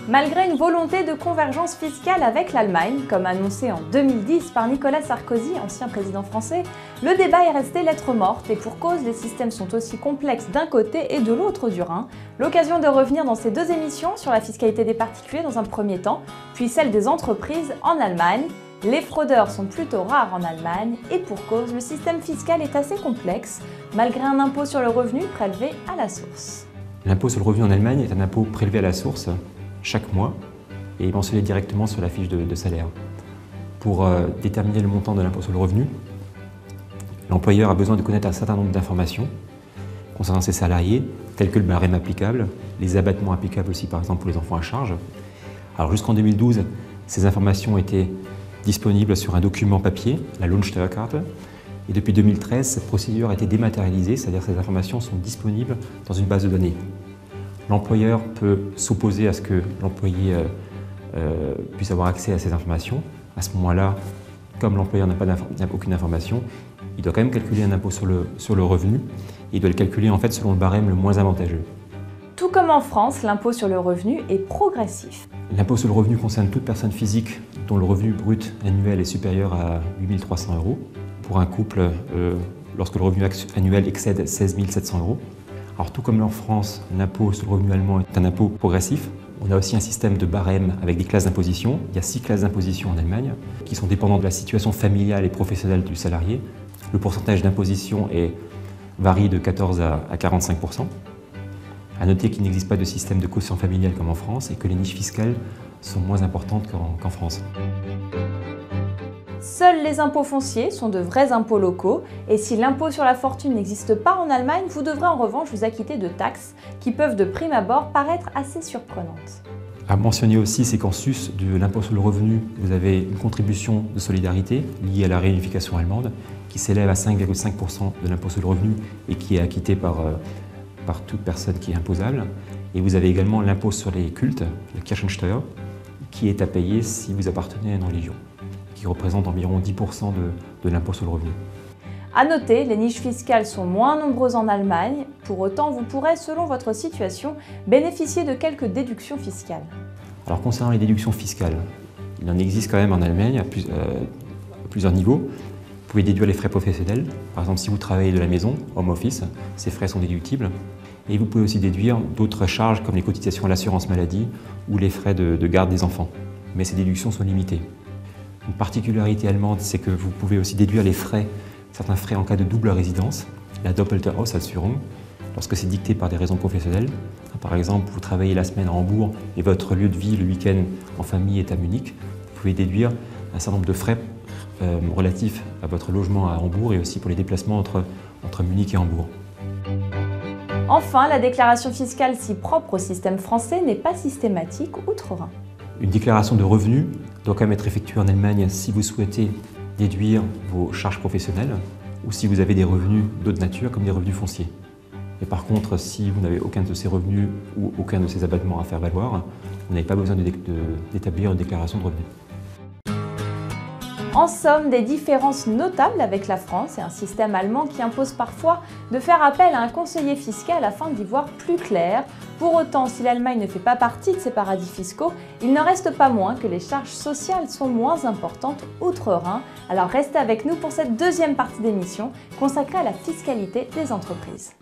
Malgré une volonté de convergence fiscale avec l'Allemagne, comme annoncé en 2010 par Nicolas Sarkozy, ancien président français, le débat est resté lettre morte et pour cause, les systèmes sont aussi complexes d'un côté et de l'autre du Rhin. L'occasion de revenir dans ces deux émissions sur la fiscalité des particuliers dans un premier temps, puis celle des entreprises en Allemagne. Les fraudeurs sont plutôt rares en Allemagne et pour cause, le système fiscal est assez complexe, malgré un impôt sur le revenu prélevé à la source. L'impôt sur le revenu en Allemagne est un impôt prélevé à la source chaque mois et mentionné directement sur la fiche de salaire. Pour déterminer le montant de l'impôt sur le revenu, l'employeur a besoin de connaître un certain nombre d'informations concernant ses salariés, tels que le barème applicable, les abattements applicables aussi par exemple pour les enfants à charge. Alors jusqu'en 2012, ces informations étaient disponibles sur un document papier, la Lohnsteuerkarte, et depuis 2013, cette procédure a été dématérialisée, c'est-à-dire que ces informations sont disponibles dans une base de données. L'employeur peut s'opposer à ce que l'employé puisse avoir accès à ces informations. À ce moment-là, comme l'employeur n'a aucune information, il doit quand même calculer un impôt sur le revenu. Il doit le calculer en fait selon le barème le moins avantageux. Tout comme en France, l'impôt sur le revenu est progressif. L'impôt sur le revenu concerne toute personne physique dont le revenu brut annuel est supérieur à 8 300 €. Pour un couple, lorsque le revenu annuel excède 16 700 €. Alors tout comme en France, l'impôt sur le revenu allemand est un impôt progressif. On a aussi un système de barème avec des classes d'imposition. Il y a 6 classes d'imposition en Allemagne qui sont dépendantes de la situation familiale et professionnelle du salarié. Le pourcentage d'imposition varie de 14 à 45%. À noter qu'il n'existe pas de système de quotient familial comme en France et que les niches fiscales sont moins importantes qu'en France. Seuls les impôts fonciers sont de vrais impôts locaux et si l'impôt sur la fortune n'existe pas en Allemagne, vous devrez en revanche vous acquitter de taxes qui peuvent de prime abord paraître assez surprenantes. À mentionner aussi, c'est qu'en sus de l'impôt sur le revenu, vous avez une contribution de solidarité liée à la réunification allemande qui s'élève à 5,5% de l'impôt sur le revenu et qui est acquitté par toute personne qui est imposable. Et vous avez également l'impôt sur les cultes, le Kirchensteuer, qui est à payer si vous appartenez à une religion, qui représente environ 10% de l'impôt sur le revenu. À noter, les niches fiscales sont moins nombreuses en Allemagne. Pour autant, vous pourrez, selon votre situation, bénéficier de quelques déductions fiscales. Alors concernant les déductions fiscales, il en existe quand même en Allemagne à plusieurs niveaux. Vous pouvez déduire les frais professionnels. Par exemple, si vous travaillez de la maison, home office, ces frais sont déductibles. Et vous pouvez aussi déduire d'autres charges comme les cotisations à l'assurance maladie ou les frais de garde des enfants. Mais ces déductions sont limitées. Une particularité allemande, c'est que vous pouvez aussi déduire certains frais en cas de double résidence, la Doppelte Haushaltsführung, lorsque c'est dicté par des raisons professionnelles. Par exemple, vous travaillez la semaine à Hambourg et votre lieu de vie le week-end en famille est à Munich. Vous pouvez déduire un certain nombre de frais relatifs à votre logement à Hambourg et aussi pour les déplacements entre Munich et Hambourg. Enfin, la déclaration fiscale si propre au système français n'est pas systématique outre-Rhin. Une déclaration de revenus doit quand même être effectuée en Allemagne si vous souhaitez déduire vos charges professionnelles ou si vous avez des revenus d'autre nature comme des revenus fonciers. Mais par contre, si vous n'avez aucun de ces revenus ou aucun de ces abattements à faire valoir, vous n'avez pas besoin d'établir une déclaration de revenus. En somme, des différences notables avec la France et un système allemand qui impose parfois de faire appel à un conseiller fiscal afin d'y voir plus clair. Pour autant, si l'Allemagne ne fait pas partie de ces paradis fiscaux, il n'en reste pas moins que les charges sociales sont moins importantes outre-Rhin. Alors restez avec nous pour cette deuxième partie d'émission consacrée à la fiscalité des entreprises.